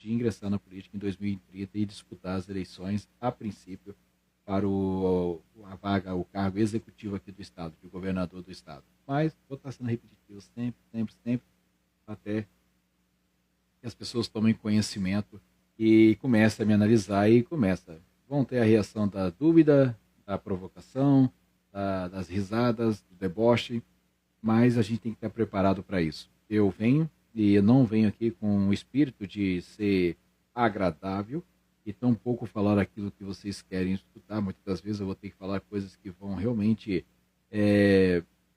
de ingressar na política em 2030 e disputar as eleições, a princípio, para a vaga, o cargo executivo aqui do Estado, de governador do Estado. Mas vou estar sendo repetitivo sempre, sempre, sempre, até que as pessoas tomem conhecimento e comecem a me analisar e vão ter a reação da dúvida, da provocação, das risadas, do deboche, mas a gente tem que estar preparado para isso. Eu venho e eu não venho aqui com o espírito de ser agradável e tampouco falar aquilo que vocês querem escutar. Muitas das vezes eu vou ter que falar coisas que vão realmente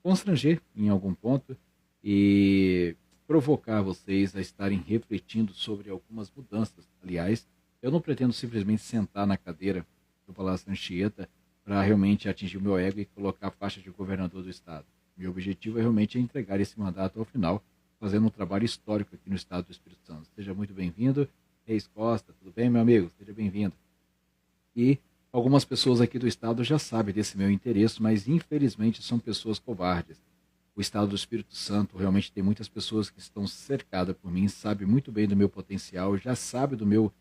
constranger em algum ponto e provocar vocês a estarem refletindo sobre algumas mudanças. Aliás, eu não pretendo simplesmente sentar na cadeira do Palácio Anchieta para realmente atingir o meu ego e colocar a faixa de governador do Estado. Meu objetivo é realmente entregar esse mandato ao final, fazendo um trabalho histórico aqui no Estado do Espírito Santo. Seja muito bem-vindo. Reis Costa, tudo bem, meu amigo? Seja bem-vindo. E algumas pessoas aqui do Estado já sabem desse meu interesse, mas infelizmente são pessoas covardes. O Estado do Espírito Santo realmente tem muitas pessoas que estão cercadas por mim, sabe muito bem do meu potencial, já sabe do meu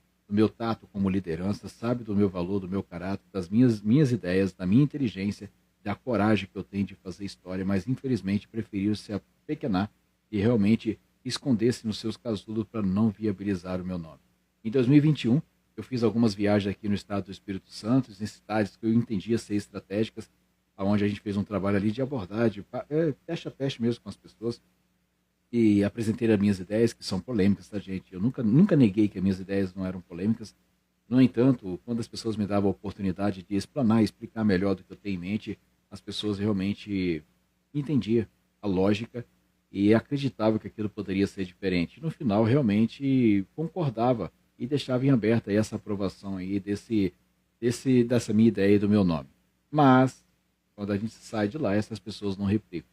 tato como liderança, sabe do meu valor, do meu caráter, das minhas ideias, da minha inteligência, da coragem que eu tenho de fazer história, mas infelizmente preferiram se apequenar e realmente esconder-se nos seus casulos para não viabilizar o meu nome. Em 2021, eu fiz algumas viagens aqui no estado do Espírito Santo, em cidades que eu entendia ser estratégicas, onde a gente fez um trabalho ali de abordagem, teste a teste mesmo com as pessoas, e apresentei as minhas ideias, que são polêmicas, tá, gente? Eu nunca neguei que as minhas ideias não eram polêmicas. No entanto, quando as pessoas me davam a oportunidade de explanar, explicar melhor do que eu tenho em mente, as pessoas realmente entendiam a lógica e acreditavam que aquilo poderia ser diferente. No final, realmente concordava e deixava em aberto aí essa aprovação aí dessa minha ideia e do meu nome. Mas, quando a gente sai de lá, essas pessoas não replicam.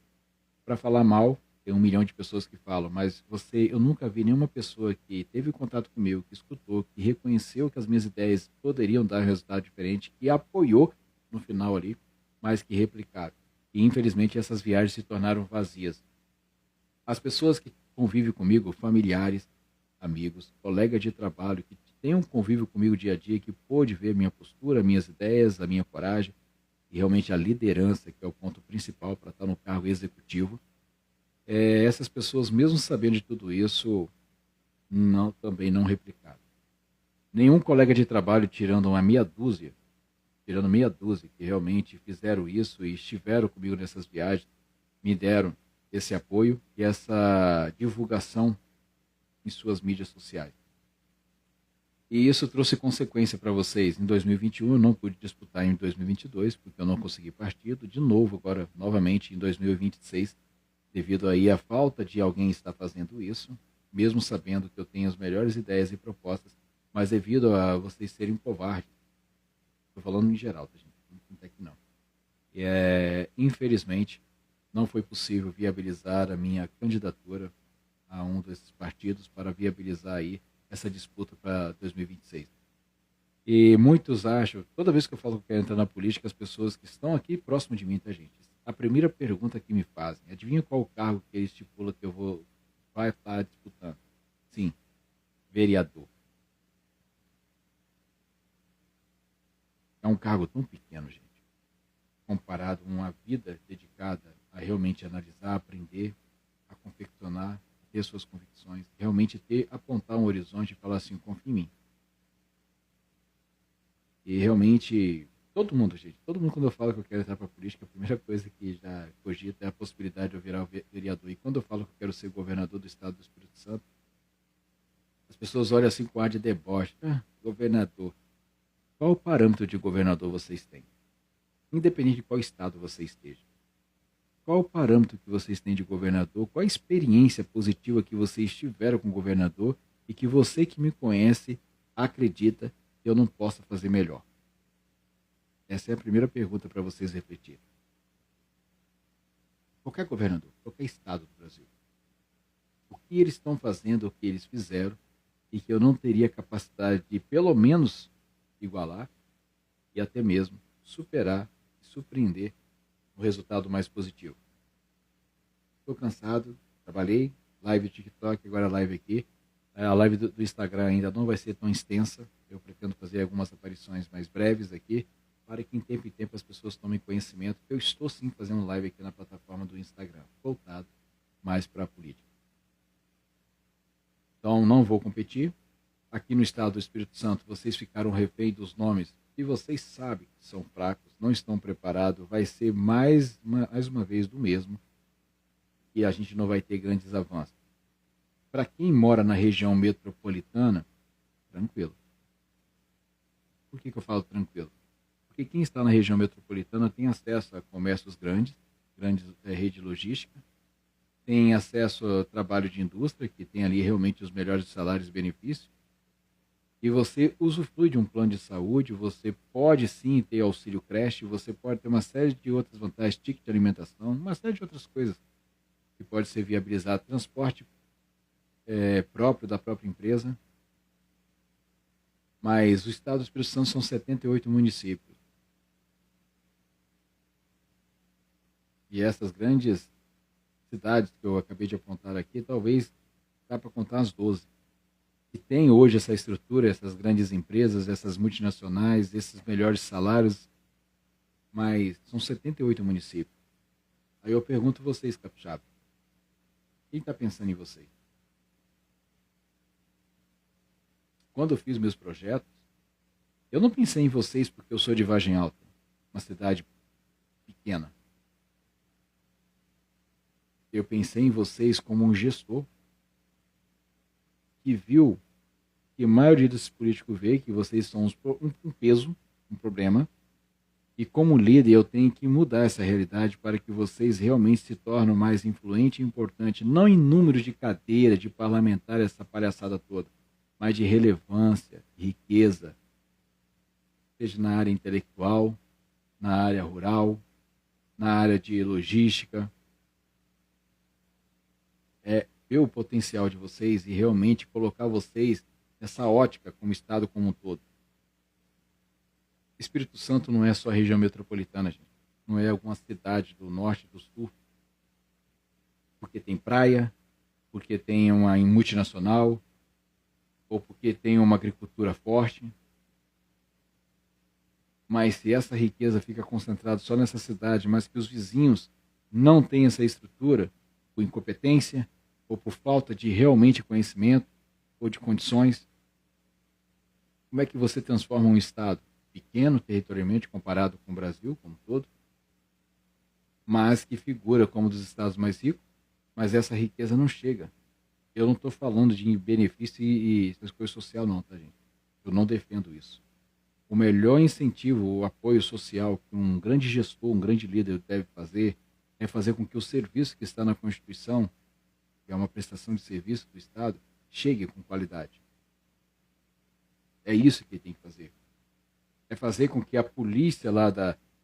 Para falar mal, tem 1 milhão de pessoas que falam, mas eu nunca vi nenhuma pessoa que teve contato comigo, que escutou, que reconheceu que as minhas ideias poderiam dar um resultado diferente e apoiou no final ali, mas que replicaram. E infelizmente essas viagens se tornaram vazias. As pessoas que convivem comigo, familiares, amigos, colegas de trabalho, que têm um convívio comigo dia a dia, que pôde ver minha postura, minhas ideias, a minha coragem e realmente a liderança, que é o ponto principal para estar no cargo executivo, essas pessoas, mesmo sabendo de tudo isso, também não replicaram. Nenhum colega de trabalho, tirando meia dúzia que realmente fizeram isso e estiveram comigo nessas viagens, me deram esse apoio e essa divulgação em suas mídias sociais. E isso trouxe consequência para vocês. Em 2021 eu não pude disputar em 2022, porque eu não consegui partido. De novo, agora, novamente, em 2026, devido aí à falta de alguém estar fazendo isso, mesmo sabendo que eu tenho as melhores ideias e propostas, mas devido a vocês serem covardes. Estou falando em geral, tá, gente? Não tem que não. Infelizmente, não foi possível viabilizar a minha candidatura a um desses partidos para viabilizar aí essa disputa para 2026. E muitos acham, toda vez que eu falo que eu quero entrar na política, as pessoas que estão aqui próximo de mim, tá, gente? A primeira pergunta que me fazem, adivinha qual o cargo que ele estipula que vai estar disputando? Sim, vereador. É um cargo tão pequeno, gente, comparado a uma vida dedicada a realmente analisar, aprender, a confeccionar, ter suas convicções, realmente apontar um horizonte e falar assim, confia em mim. E realmente, todo mundo quando eu falo que eu quero entrar para a política, a primeira coisa que já cogita é a possibilidade de eu virar vereador. E quando eu falo que eu quero ser governador do estado do Espírito Santo, as pessoas olham assim com ar de deboche. Governador. Qual o parâmetro de governador vocês têm? Independente de qual estado você esteja. Qual o parâmetro que vocês têm de governador? Qual a experiência positiva que vocês tiveram com o governador e que você que me conhece acredita que eu não possa fazer melhor? Essa é a primeira pergunta para vocês refletirem. Qualquer governador, qualquer estado do Brasil. O que eles estão fazendo, o que eles fizeram, e que eu não teria capacidade de, pelo menos, igualar e até mesmo superar e surpreender um resultado mais positivo. Estou cansado, trabalhei, live TikTok, agora live aqui. A live do Instagram ainda não vai ser tão extensa. Eu pretendo fazer algumas aparições mais breves aqui, para que em tempo as pessoas tomem conhecimento que eu estou sim fazendo live aqui na plataforma do Instagram, voltado mais para a política. Então não vou competir. Aqui no estado do Espírito Santo, vocês ficaram refém dos nomes e vocês sabem que são fracos, não estão preparados, vai ser mais uma vez do mesmo e a gente não vai ter grandes avanços. Para quem mora na região metropolitana, tranquilo. Por que eu falo tranquilo? Porque quem está na região metropolitana tem acesso a comércios grandes rede logística, tem acesso a trabalho de indústria, que tem ali realmente os melhores salários e benefícios, e você usufrui de um plano de saúde, você pode sim ter auxílio creche, você pode ter uma série de outras vantagens, ticket de alimentação, uma série de outras coisas que pode ser viabilizado, transporte próprio da própria empresa. Mas o estado do Espírito Santo são 78 municípios. E essas grandes cidades que eu acabei de apontar aqui, talvez dá para contar as 12. E tem hoje essa estrutura, essas grandes empresas, essas multinacionais, esses melhores salários, mas são 78 municípios. Aí eu pergunto a vocês, capixaba, quem está pensando em vocês? Quando eu fiz meus projetos, eu não pensei em vocês porque eu sou de Vargem Alta, uma cidade pequena. Eu pensei em vocês como um gestor que viu que a maioria dos políticos vê que vocês são um peso, um problema, e como líder eu tenho que mudar essa realidade para que vocês realmente se tornem mais influente e importante, não em números de cadeira, de parlamentar, essa palhaçada toda, mas de relevância, riqueza, seja na área intelectual, na área rural, na área de logística. Ver o potencial de vocês e realmente colocar vocês nessa ótica como estado como um todo. Espírito Santo não é só a região metropolitana, gente. Não é alguma cidade do norte e do sul. Porque tem praia, porque tem uma multinacional, ou porque tem uma agricultura forte. Mas se essa riqueza fica concentrada só nessa cidade, mas que os vizinhos não têm essa estrutura, por incompetência, ou por falta de realmente conhecimento, ou de condições, como é que você transforma um estado pequeno territorialmente comparado com o Brasil como um todo, mas que figura como um dos estados mais ricos, mas essa riqueza não chega. Eu não estou falando de benefício e essas coisas sociais não, tá, gente? Eu não defendo isso. O melhor incentivo, o apoio social que um grande gestor, um grande líder deve fazer, é fazer com que o serviço que está na Constituição, que é uma prestação de serviço do Estado, chegue com qualidade. É isso que ele tem que fazer. É fazer com que a polícia lá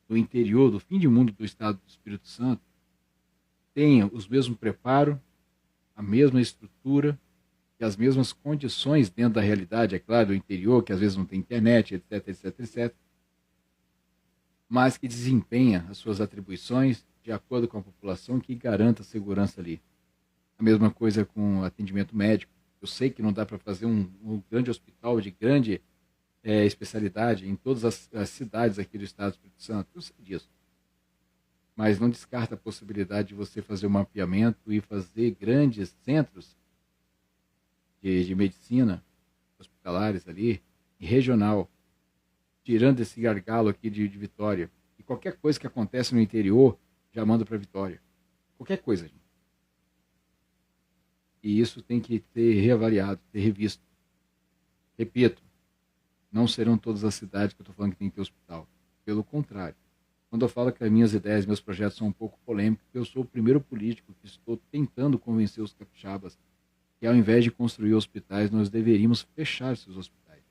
do interior, do fim de mundo do Estado do Espírito Santo, tenha os mesmos preparos, a mesma estrutura e as mesmas condições dentro da realidade, é claro, do interior, que às vezes não tem internet, etc, etc, etc, mas que desempenha as suas atribuições de acordo com a população, que garanta a segurança ali. A mesma coisa com atendimento médico. Eu sei que não dá para fazer um grande hospital de grande especialidade em todas as cidades aqui do estado do Espírito Santo. Eu sei disso. Mas não descarta a possibilidade de você fazer um mapeamento e fazer grandes centros de medicina hospitalares ali, e regional, tirando esse gargalo aqui de Vitória. E qualquer coisa que acontece no interior, já manda para Vitória. Qualquer coisa, gente. E isso tem que ser reavaliado, ser revisto. Repito, não serão todas as cidades que eu estou falando que tem que ter hospital. Pelo contrário. Quando eu falo que as minhas ideias, meus projetos são um pouco polêmicos, eu sou o primeiro político que estou tentando convencer os capixabas que ao invés de construir hospitais, nós deveríamos fechar esses hospitais.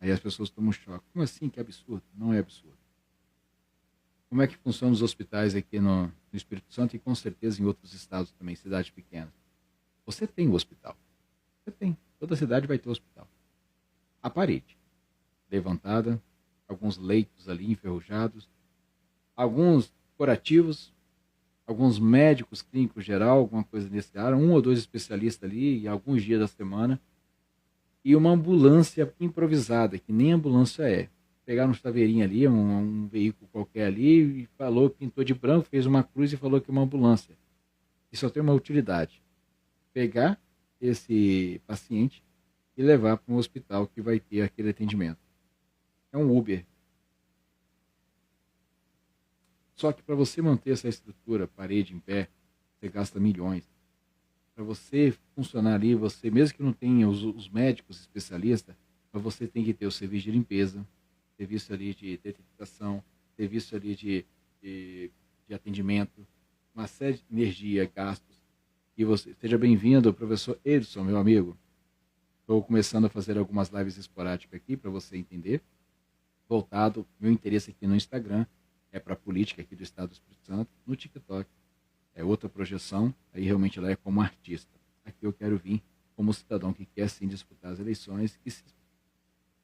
Aí as pessoas tomam um choque. Como assim? Que absurdo. Não é absurdo. Como é que funcionam os hospitais aqui no Espírito Santo e com certeza em outros estados também, cidades pequenas? Você tem o hospital. Você tem. Toda cidade vai ter hospital. A parede levantada, alguns leitos ali enferrujados, alguns curativos, alguns médicos clínicos geral, alguma coisa nesse área, um ou dois especialistas ali, e alguns dias da semana, e uma ambulância improvisada, que nem ambulância é. Pegaram um chaveirinho ali, um veículo qualquer ali, e falou, pintou de branco, fez uma cruz e falou que é uma ambulância. E só tem uma utilidade: pegar esse paciente e levar para um hospital que vai ter aquele atendimento. É um Uber. Só que para você manter essa estrutura, parede em pé, você gasta milhões. Para você funcionar ali, você, mesmo que não tenha os médicos especialistas, mas você tem que ter o serviço de limpeza, serviço ali de detetização, serviço ali de atendimento, uma série de energia, gastos. E você, seja bem-vindo, professor Edson, meu amigo. Estou começando a fazer algumas lives esporádicas aqui para você entender. Voltado, meu interesse aqui no Instagram é para a política aqui do Estado do Espírito Santo, no TikTok é outra projeção, aí realmente ela é como artista. Aqui eu quero vir como cidadão que quer sim disputar as eleições e se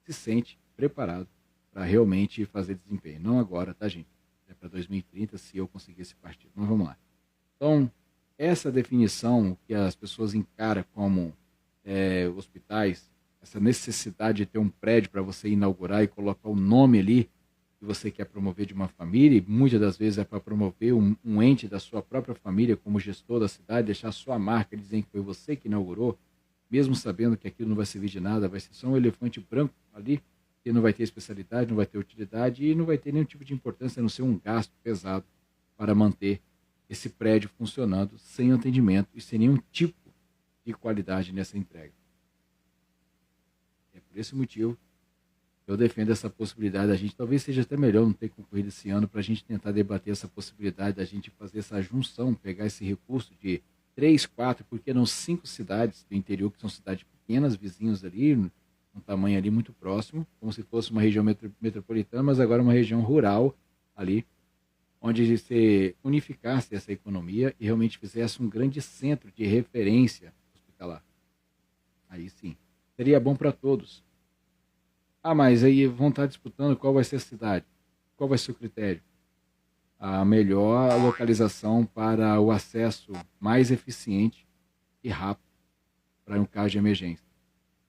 sente preparado para realmente fazer desempenho. Não agora, tá, gente? É para 2030, se eu conseguir esse partido. Mas vamos lá. Então, essa definição que as pessoas encaram como hospitais, essa necessidade de ter um prédio para você inaugurar e colocar o nome ali que você quer promover de uma família, e muitas das vezes é para promover um ente da sua própria família como gestor da cidade, deixar sua marca, dizendo que foi você que inaugurou, mesmo sabendo que aquilo não vai servir de nada, vai ser só um elefante branco ali, que não vai ter especialidade, não vai ter utilidade e não vai ter nenhum tipo de importância, a não ser um gasto pesado para manter esse prédio funcionando sem atendimento e sem nenhum tipo de qualidade nessa entrega. É por esse motivo eu defendo essa possibilidade da gente, talvez seja até melhor não ter concorrido esse ano, para a gente tentar debater essa possibilidade da gente fazer essa junção, pegar esse recurso de 3, 4, por que não 5 cidades do interior, que são cidades pequenas, vizinhos ali, um tamanho ali muito próximo, como se fosse uma região metropolitana, mas agora uma região rural ali, onde se unificasse essa economia e realmente fizesse um grande centro de referência hospitalar. Aí sim, seria bom para todos. Ah, mas aí vão estar disputando qual vai ser a cidade. Qual vai ser o critério? A melhor localização para o acesso mais eficiente e rápido para um caso de emergência.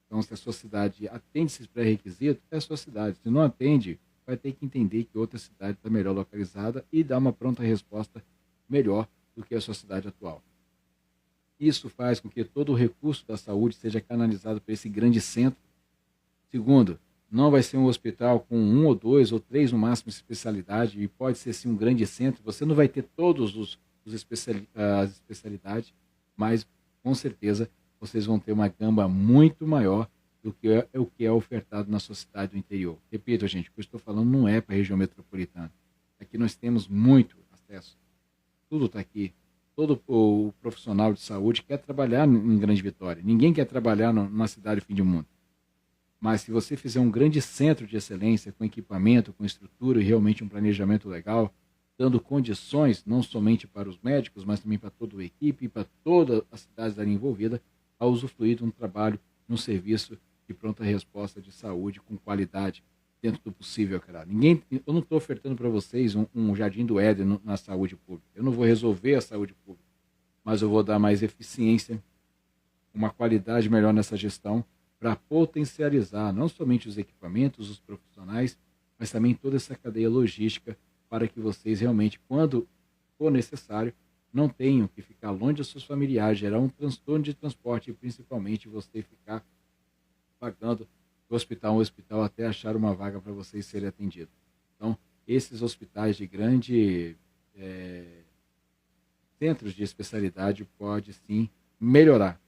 Então, se a sua cidade atende esses pré-requisitos, é a sua cidade. Se não atende, vai ter que entender que outra cidade está melhor localizada e dar uma pronta resposta melhor do que a sua cidade atual. Isso faz com que todo o recurso da saúde seja canalizado para esse grande centro. Segundo, não vai ser um hospital com 1 ou 2 ou 3 no máximo especialidade, e pode ser sim um grande centro. Você não vai ter todos as especialidades, mas com certeza vocês vão ter uma gama muito maior do que o que é ofertado na sua cidade do interior. Repito, gente, o que eu estou falando não é para a região metropolitana. Aqui nós temos muito acesso. Tudo está aqui. Todo o profissional de saúde quer trabalhar em Grande Vitória. Ninguém quer trabalhar numa cidade fim de mundo. Mas se você fizer um grande centro de excelência, com equipamento, com estrutura e realmente um planejamento legal, dando condições não somente para os médicos, mas também para toda a equipe e para toda a cidade ali envolvida, a usufruir de um trabalho, de um serviço de pronta resposta de saúde com qualidade dentro do possível, cara. Eu não estou ofertando para vocês um jardim do Éden na saúde pública. Eu não vou resolver a saúde pública, mas eu vou dar mais eficiência, uma qualidade melhor nessa gestão, para potencializar não somente os equipamentos, os profissionais, mas também toda essa cadeia logística para que vocês realmente, quando for necessário, não tenham que ficar longe dos seus familiares, gerar um transtorno de transporte e principalmente você ficar pagando de hospital a hospital até achar uma vaga para vocês serem atendidos. Então, esses hospitais de grande centros de especialidade pode sim melhorar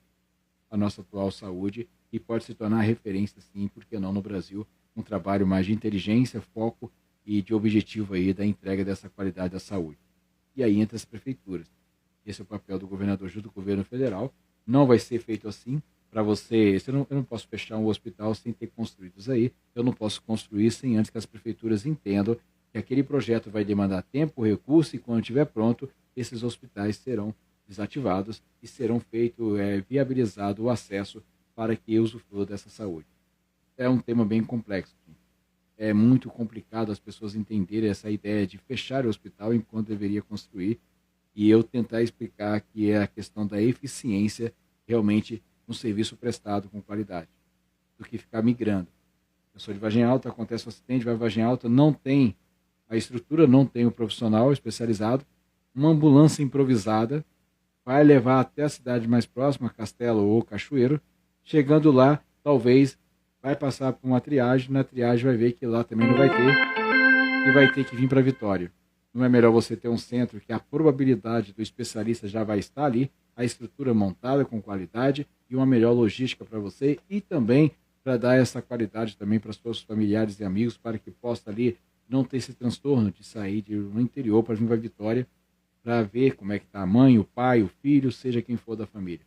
a nossa atual saúde e pode se tornar referência, sim, por que não no Brasil, um trabalho mais de inteligência, foco e de objetivo aí da entrega dessa qualidade da saúde. E aí entra as prefeituras. Esse é o papel do governador junto com o governo federal. Não vai ser feito assim para você. Eu não posso fechar um hospital sem ter construídos aí. Eu não posso construir sem antes que as prefeituras entendam que aquele projeto vai demandar tempo, recurso e quando estiver pronto, esses hospitais serão desativados e serão feito viabilizado o acesso para que usufrua dessa saúde. É um tema bem complexo. É muito complicado as pessoas entenderem essa ideia de fechar o hospital enquanto deveria construir e eu tentar explicar que é a questão da eficiência realmente no serviço prestado com qualidade, do que ficar migrando. Eu sou de Vargem Alta, acontece um acidente, vai Vargem Alta, não tem a estrutura, não tem o profissional especializado, uma ambulância improvisada vai levar até a cidade mais próxima, Castelo ou Cachoeiro. Chegando lá, talvez vai passar por uma triagem, na triagem vai ver que lá também não vai ter e vai ter que vir para Vitória. Não é melhor você ter um centro que a probabilidade do especialista já vai estar ali, a estrutura montada com qualidade e uma melhor logística para você e também para dar essa qualidade também para os seus familiares e amigos, para que possa ali não ter esse transtorno de sair do interior para vir para Vitória, para ver como é que está a mãe, o pai, o filho, seja quem for da família.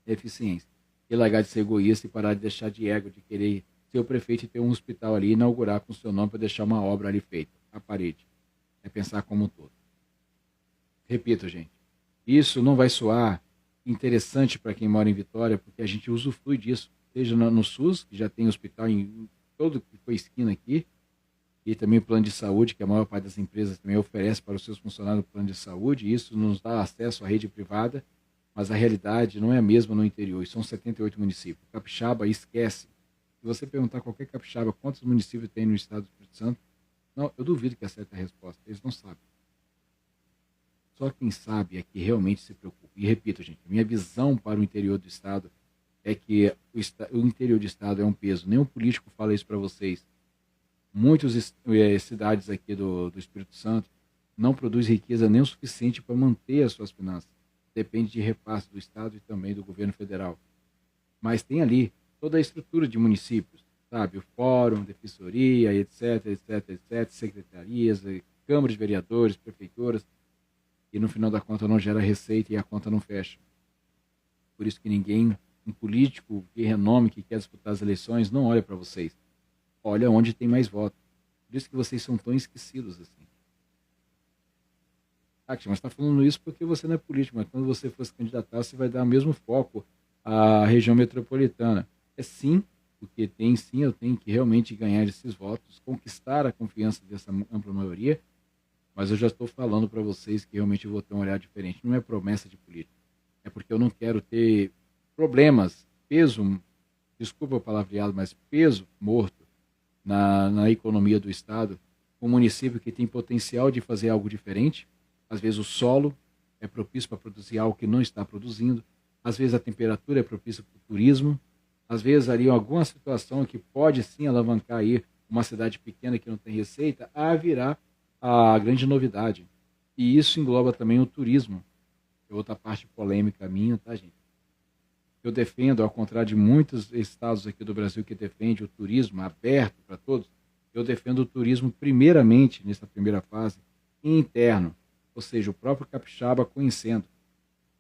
Eficiência. E largar de ser egoísta e parar de deixar de ego, de querer ser o prefeito e ter um hospital ali e inaugurar com o seu nome para deixar uma obra ali feita, a parede. É pensar como um todo. Repito, gente, isso não vai soar interessante para quem mora em Vitória, porque a gente usufrui disso, seja no SUS, que já tem hospital em todo que foi esquina aqui, e também o plano de saúde, que a maior parte das empresas também oferece para os seus funcionários o plano de saúde, e isso nos dá acesso à rede privada, mas a realidade não é a mesma no interior, e são 78 municípios. Capixaba, esquece. Se você perguntar a qualquer capixaba quantos municípios tem no estado do Espírito Santo, não, eu duvido que acerte a resposta, eles não sabem. Só quem sabe é que realmente se preocupa. E repito, gente, minha visão para o interior do estado é que o interior do estado é um peso. Nenhum político fala isso para vocês. Muitas cidades aqui do Espírito Santo não produzem riqueza nem o suficiente para manter as suas finanças. Depende de repasse do estado e também do governo federal. Mas tem ali toda a estrutura de municípios, sabe? O fórum, defensoria, etc, etc, etc, secretarias, câmara de vereadores, prefeituras, e no final da conta não gera receita e a conta não fecha. Por isso que ninguém, um político de renome que quer disputar as eleições, não olha para vocês. Olha onde tem mais votos. Por isso que vocês são tão esquecidos assim. Ah, mas está falando isso porque você não é político, mas quando você for se candidatar, você vai dar o mesmo foco à região metropolitana. É sim, porque tem sim, eu tenho que realmente ganhar esses votos, conquistar a confiança dessa ampla maioria, mas eu já estou falando para vocês que realmente eu vou ter um olhar diferente. Não é promessa de política. É porque eu não quero ter problemas, peso, desculpa o palavreado, mas peso morto na economia do Estado, um município que tem potencial de fazer algo diferente. Às vezes o solo é propício para produzir algo que não está produzindo, às vezes a temperatura é propícia para o turismo, às vezes ali alguma situação que pode sim alavancar aí uma cidade pequena que não tem receita a virar a grande novidade. E isso engloba também o turismo. É outra parte polêmica minha, tá, gente? Eu defendo, ao contrário de muitos estados aqui do Brasil que defendem o turismo aberto para todos, eu defendo o turismo primeiramente, nessa primeira fase, interno, ou seja, o próprio capixaba conhecendo.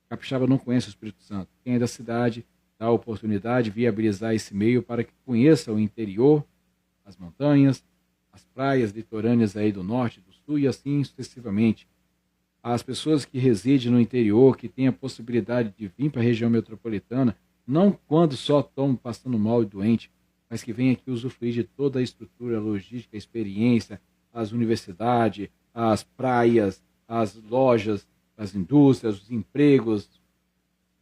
O capixaba não conhece o Espírito Santo. Quem é da cidade dá a oportunidade de viabilizar esse meio para que conheça o interior, as montanhas, as praias litorâneas aí do norte, do sul e assim sucessivamente. As pessoas que residem no interior, que têm a possibilidade de vir para a região metropolitana, não quando só estão passando mal e doente, mas que vêm aqui usufruir de toda a estrutura logística, a experiência, as universidades, as praias, as lojas, as indústrias, os empregos,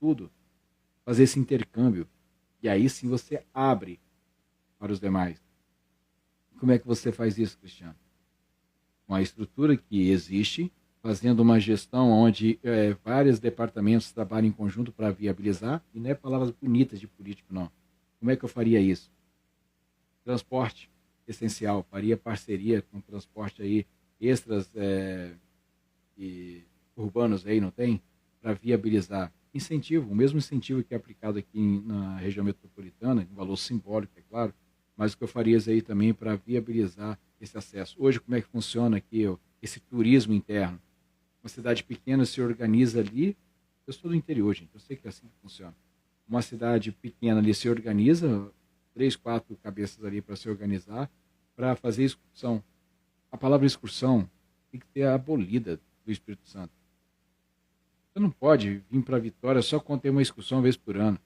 tudo. Fazer esse intercâmbio. E aí sim você abre para os demais. Como é que você faz isso, Cristiano? Com a estrutura que existe, fazendo uma gestão onde vários departamentos trabalham em conjunto para viabilizar, e não é palavras bonitas de político, não. Como é que eu faria isso? Transporte, essencial, faria parceria com transporte aí, extras e urbanos aí, não tem? Para viabilizar. Incentivo, o mesmo incentivo que é aplicado aqui na região metropolitana, um valor simbólico, é claro, mas o que eu faria aí também para viabilizar esse acesso. Hoje, como é que funciona aqui esse turismo interno? Uma cidade pequena se organiza ali. Eu sou do interior, gente, eu sei que é assim que funciona. Uma cidade pequena ali se organiza, 3, 4 cabeças ali para se organizar, para fazer excursão. A palavra excursão tem que ser abolida do Espírito Santo. Você não pode vir para Vitória só quando tem uma excursão uma vez por ano.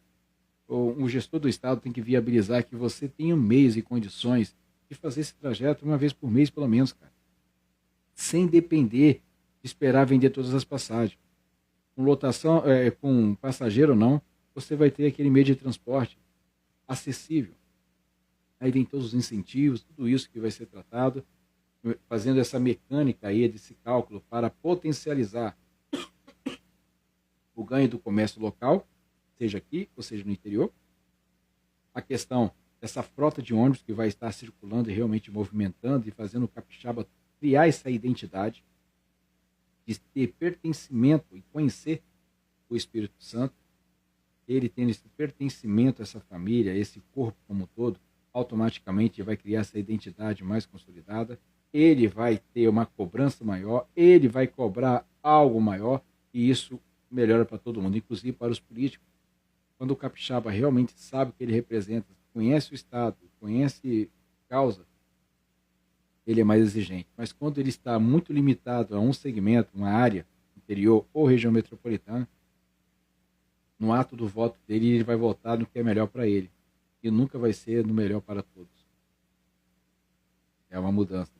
O gestor do estado tem que viabilizar que você tenha meios e condições de fazer esse trajeto uma vez por mês, pelo menos, cara. Sem depender esperar vender todas as passagens. Com lotação, com passageiro ou não, você vai ter aquele meio de transporte acessível. Aí vem todos os incentivos, tudo isso que vai ser tratado, fazendo essa mecânica aí desse cálculo para potencializar o ganho do comércio local, seja aqui ou seja no interior. A questão dessa frota de ônibus que vai estar circulando e realmente movimentando e fazendo o capixaba criar essa identidade de ter pertencimento e conhecer o Espírito Santo. Ele tendo esse pertencimento a essa família, a esse corpo como um todo, automaticamente vai criar essa identidade mais consolidada, ele vai ter uma cobrança maior, ele vai cobrar algo maior, e isso melhora para todo mundo, inclusive para os políticos. Quando o capixaba realmente sabe o que ele representa, conhece o Estado, conhece causa, ele é mais exigente. Mas quando ele está muito limitado a um segmento, uma área interior ou região metropolitana, no ato do voto dele, ele vai votar no que é melhor para ele. E nunca vai ser no melhor para todos. É uma mudança.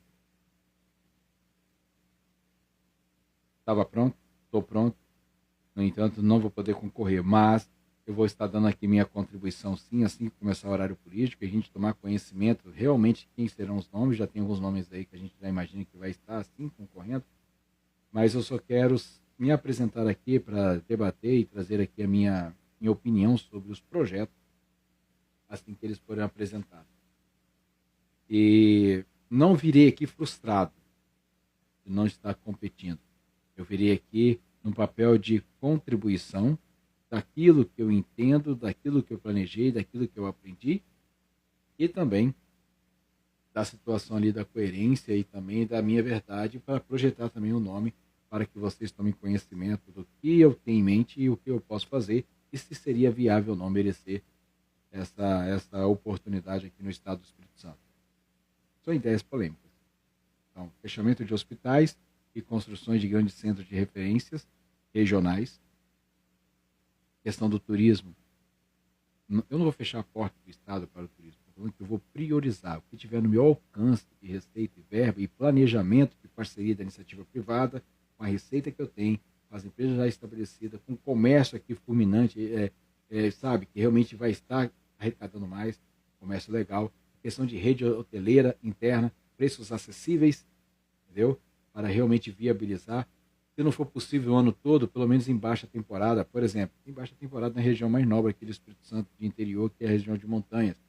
Estava pronto? Estou pronto. No entanto, não vou poder concorrer, mas eu vou estar dando aqui minha contribuição sim, assim que começar o horário político, a gente tomar conhecimento realmente quem serão os nomes, já tem alguns nomes aí que a gente já imagina que vai estar assim concorrendo, mas eu só quero me apresentar aqui para debater e trazer aqui a minha opinião sobre os projetos, assim que eles forem apresentados. E não virei aqui frustrado de não estar competindo. Eu virei aqui no papel de contribuição daquilo que eu entendo, daquilo que eu planejei, daquilo que eu aprendi e também da situação ali da coerência e também da minha verdade para projetar também o nome para que vocês tomem conhecimento do que eu tenho em mente e o que eu posso fazer e se seria viável ou não merecer essa oportunidade aqui no estado do Espírito Santo. São ideias polêmicas. Então, fechamento de hospitais e construções de grandes centros de referências regionais. Questão do turismo. Eu não vou fechar a porta do estado para o turismo. Estou falando que eu vou priorizar o que tiver no meu alcance de receita e verba e planejamento de parceria da iniciativa privada, com a receita que eu tenho, com as empresas já estabelecidas, com o comércio aqui fulminante, sabe, que realmente vai estar arrecadando mais, comércio legal, questão de rede hoteleira interna, preços acessíveis, entendeu? Para realmente viabilizar. Se não for possível o ano todo, pelo menos em baixa temporada, por exemplo, em baixa temporada na região mais nobre aqui do Espírito Santo de interior, que é a região de montanhas.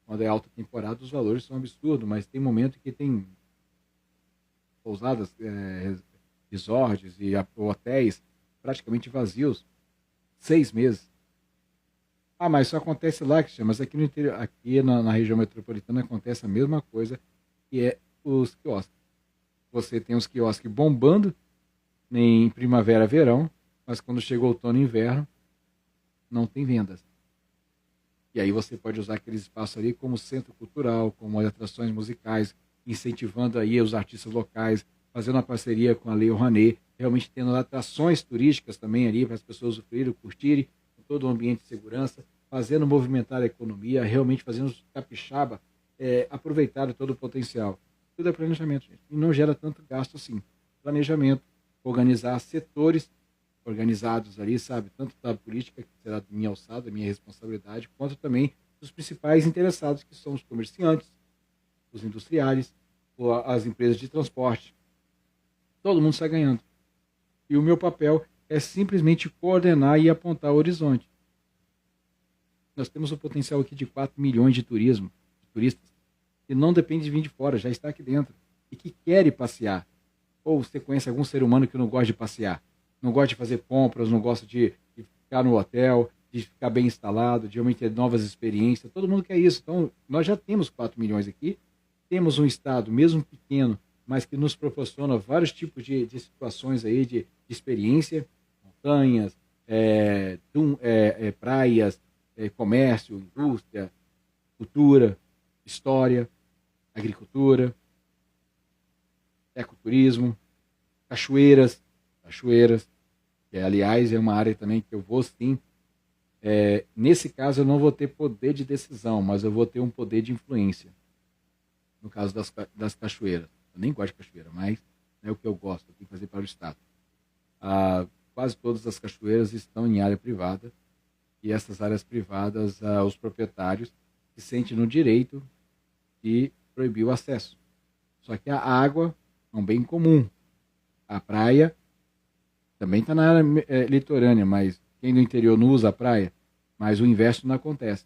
Quando é alta temporada, os valores são absurdos, mas tem momento que tem pousadas, resorts e hotéis praticamente vazios, 6 meses. Ah, mas isso acontece lá, Cristiano, mas aqui no interior, aqui na região metropolitana acontece a mesma coisa, que é os quiosques. Você tem os quiosques bombando em primavera, verão, mas quando chega outono e inverno, não tem vendas. E aí você pode usar aquele espaço ali como centro cultural, como atrações musicais, incentivando aí os artistas locais, fazendo uma parceria com a Lei Rouanet, realmente tendo atrações turísticas também ali para as pessoas usufruírem, curtirem, com todo o ambiente de segurança, fazendo movimentar a economia, realmente fazendo os capixaba aproveitar todo o potencial. Tudo é planejamento, gente. E não gera tanto gasto assim. Planejamento, organizar setores organizados ali, sabe? Tanto da política, que será minha alçada, minha responsabilidade, quanto também dos principais interessados, que são os comerciantes, os industriais, as empresas de transporte. Todo mundo sai ganhando. E o meu papel é simplesmente coordenar e apontar o horizonte. Nós temos um potencial aqui de 4 milhões de turistas, que não depende de vir de fora, já está aqui dentro, e que querem passear. Ou você conhece algum ser humano que não gosta de passear, não gosta de fazer compras, não gosta de ficar no hotel, de ficar bem instalado, de realmente ter novas experiências. Todo mundo quer isso. Então, nós já temos 4 milhões aqui, temos um estado, mesmo pequeno, mas que nos proporciona vários tipos de situações aí de experiência, montanhas, praias, comércio, indústria, cultura, história, agricultura, ecoturismo, cachoeiras, que aliás é uma área também que eu vou sim. Nesse caso eu não vou ter poder de decisão, mas eu vou ter um poder de influência. No caso das cachoeiras. Eu nem gosto de cachoeira, mas é o que eu gosto, eu tenho que fazer para o Estado. Quase todas as cachoeiras estão em área privada, e essas áreas privadas, os proprietários se sentem no direito de proibir o acesso. Só que a água é um bem comum. A praia também está na área litorânea, mas quem do interior não usa a praia, mas o inverso não acontece.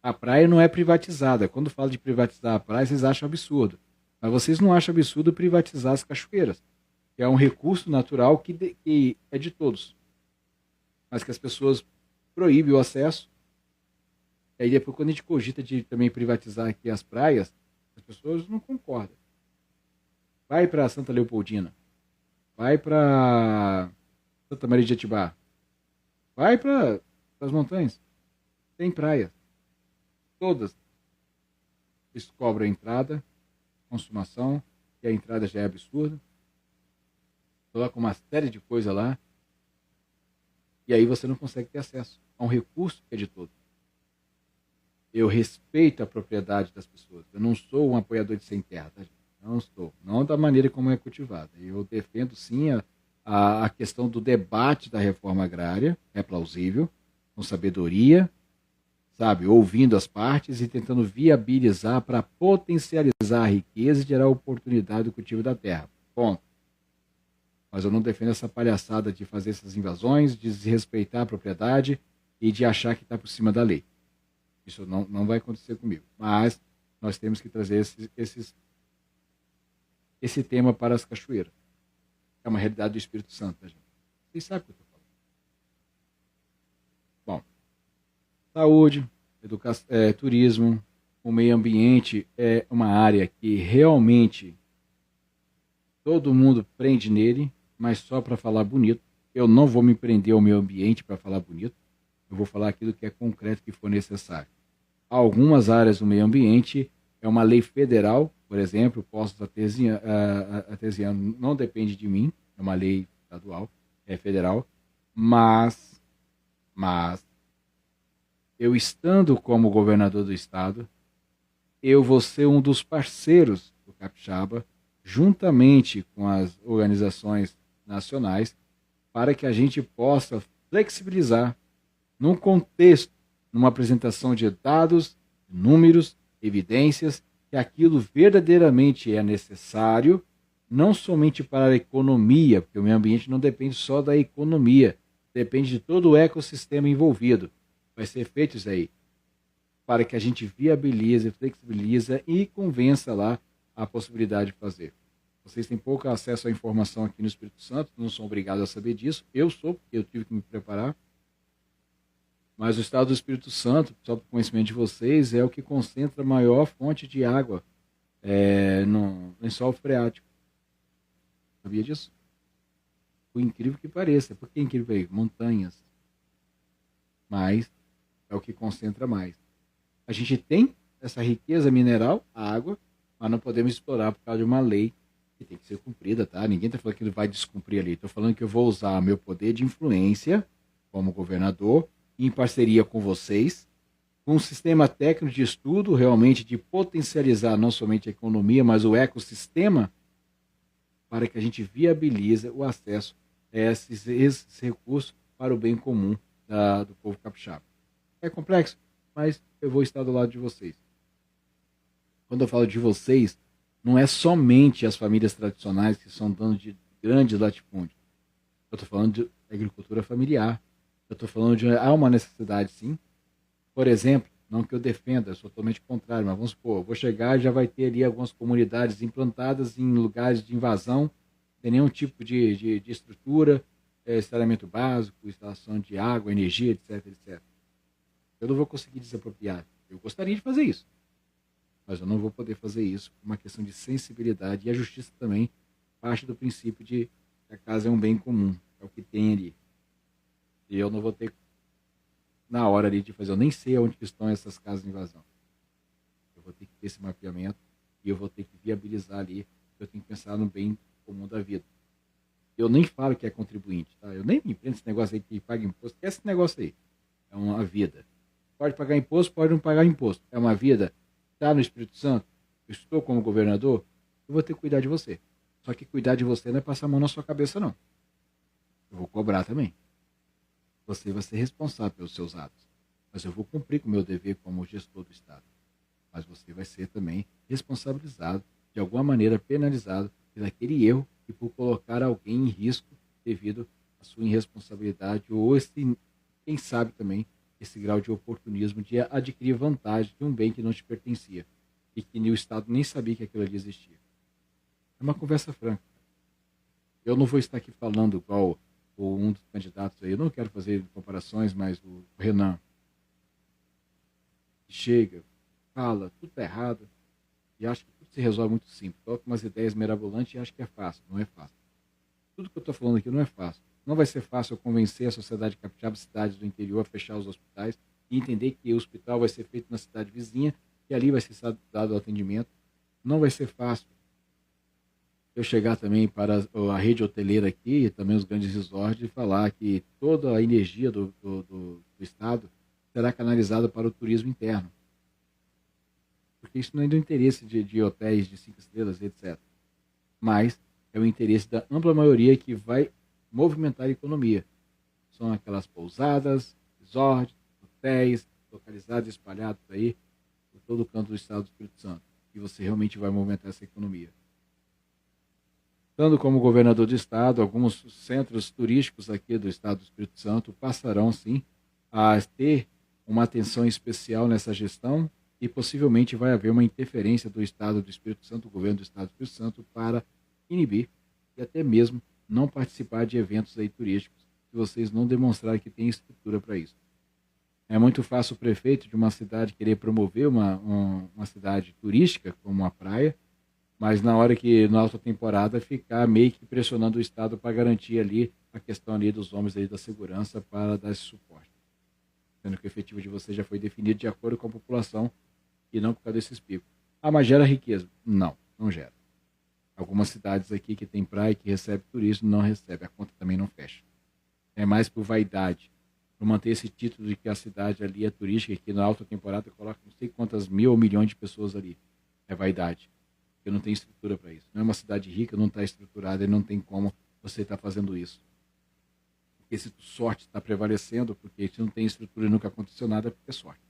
A praia não é privatizada. Quando falo de privatizar a praia, vocês acham absurdo. Mas vocês não acham absurdo privatizar as cachoeiras, que é um recurso natural que é de todos. Mas que as pessoas proíbem o acesso. E aí depois, quando a gente cogita de também privatizar aqui as praias, as pessoas não concordam. Vai para Santa Leopoldina. Vai para Santa Maria de Atibá. Vai para as montanhas. Tem praias. Todas. Eles cobram a entrada, consumação, e a entrada já é absurda. Coloca uma série de coisas lá. E aí você não consegue ter acesso a um recurso que é de todos. Eu respeito a propriedade das pessoas. Eu não sou um apoiador de sem terra, tá, gente? Não estou. Não da maneira como é cultivada. Eu defendo, sim, a questão do debate da reforma agrária. É plausível, com sabedoria, sabe? Ouvindo as partes e tentando viabilizar para potencializar a riqueza e gerar oportunidade do cultivo da terra. Ponto. Mas eu não defendo essa palhaçada de fazer essas invasões, de desrespeitar a propriedade e de achar que está por cima da lei. Isso não vai acontecer comigo. Mas nós temos que trazer esse tema para as cachoeiras. É uma realidade do Espírito Santo, tá, gente? Vocês sabem o que eu estou falando. Bom, saúde, educação, turismo, o meio ambiente é uma área que realmente todo mundo prende nele, mas só para falar bonito. Eu não vou me prender ao meio ambiente para falar bonito. Eu vou falar aquilo que é concreto, que for necessário. Algumas áreas do meio ambiente é uma lei federal, por exemplo, Poços Artesiano não depende de mim, é uma lei estadual, é federal, mas eu estando como governador do estado, eu vou ser um dos parceiros do Capixaba, juntamente com as organizações nacionais, para que a gente possa flexibilizar num contexto, numa apresentação de dados, números, evidências, que aquilo verdadeiramente é necessário, não somente para a economia, porque o meio ambiente não depende só da economia, depende de todo o ecossistema envolvido. Vai ser feito isso aí, para que a gente viabilize, flexibilize e convença lá a possibilidade de fazer. Vocês têm pouco acesso à informação aqui no Espírito Santo, não são obrigados a saber disso. Eu sou, porque eu tive que me preparar. Mas o estado do Espírito Santo, só para o conhecimento de vocês, é o que concentra a maior fonte de água no lençol freático. Sabia disso? Por incrível que pareça. Por que incrível aí? Montanhas. Mas é o que concentra mais. A gente tem essa riqueza mineral, a água, mas não podemos explorar por causa de uma lei que tem que ser cumprida, tá? Ninguém está falando que ele vai descumprir ali. Estou falando que eu vou usar meu poder de influência como governador, em parceria com vocês, com um sistema técnico de estudo, realmente de potencializar não somente a economia, mas o ecossistema, para que a gente viabilize o acesso a esses recursos para o bem comum do povo capixaba. É complexo, mas eu vou estar do lado de vocês. Quando eu falo de vocês, não é somente as famílias tradicionais que são donos de grandes latifúndios. Eu estou falando de agricultura familiar. Eu estou falando de há uma necessidade, sim. Por exemplo, não que eu defenda, eu sou totalmente contrário, mas vamos supor, eu vou chegar e já vai ter ali algumas comunidades implantadas em lugares de invasão, sem nenhum tipo de estrutura, saneamento básico, instalação de água, energia, etc, etc. Eu não vou conseguir desapropriar. Eu gostaria de fazer isso, mas eu não vou poder fazer isso por uma questão de sensibilidade, e a justiça também parte do princípio de que a casa é um bem comum, é o que tem ali. E eu não vou ter, na hora ali de fazer, eu nem sei onde estão essas casas de invasão. Eu vou ter que ter esse mapeamento e eu vou ter que viabilizar ali, eu tenho que pensar no bem comum da vida. Eu nem falo que é contribuinte, tá? Eu nem me empreendo esse negócio aí que paga imposto, que é esse negócio aí. É uma vida. Pode pagar imposto, pode não pagar imposto. É uma vida. Está no Espírito Santo, eu estou como governador, eu vou ter que cuidar de você. Só que cuidar de você não é passar a mão na sua cabeça, não. Eu vou cobrar também. Você vai ser responsável pelos seus atos. Mas eu vou cumprir com o meu dever como gestor do Estado. Mas você vai ser também responsabilizado, de alguma maneira penalizado, por aquele erro e por colocar alguém em risco devido à sua irresponsabilidade ou esse, quem sabe também, esse grau de oportunismo de adquirir vantagem de um bem que não te pertencia e que o Estado nem sabia que aquilo ali existia. É uma conversa franca. Eu não vou estar aqui falando igual um dos candidatos aí, eu não quero fazer comparações, mas o Renan chega, fala, tudo está errado, e acha que tudo se resolve muito simples. Coloca umas ideias mirabolantes e acha que é fácil. Não é fácil. Tudo que eu estou falando aqui não é fácil. Não vai ser fácil eu convencer a sociedade capixaba, cidades do interior, a fechar os hospitais e entender que o hospital vai ser feito na cidade vizinha e ali vai ser dado o atendimento. Não vai ser fácil eu chegar também para a rede hoteleira aqui, e também os grandes resorts, e falar que toda a energia do Estado será canalizada para o turismo interno. Porque isso não é do interesse de hotéis de 5 estrelas, etc. Mas é o interesse da ampla maioria que vai movimentar a economia. São aquelas pousadas, resorts, hotéis, localizados e espalhados aí por todo o canto do estado do Espírito Santo. E você realmente vai movimentar essa economia. Estando como governador do estado, alguns centros turísticos aqui do estado do Espírito Santo passarão, sim, a ter uma atenção especial nessa gestão e possivelmente vai haver uma interferência do estado do Espírito Santo, do governo do estado do Espírito Santo, para inibir e até mesmo não participar de eventos aí turísticos se vocês não demonstrarem que tem estrutura para isso. É muito fácil o prefeito de uma cidade querer promover uma cidade turística, como a praia, mas na hora que, na alta temporada, ficar meio que pressionando o Estado para garantir ali a questão ali dos homens aí da segurança para dar esse suporte. Sendo que o efetivo de você já foi definido de acordo com a população e não por causa desses picos. Ah, mas gera riqueza? Não, não gera. Algumas cidades aqui que tem praia, que recebe turismo, não recebe. A conta também não fecha. É mais por vaidade. Por manter esse título de que a cidade ali é turística, que na alta temporada coloca não sei quantas mil ou milhões de pessoas ali. É vaidade. Porque não tem estrutura para isso. Não é uma cidade rica, não está estruturada e não tem como você estar fazendo isso. Porque se sorte está prevalecendo, porque se não tem estrutura e nunca aconteceu nada, é porque é sorte.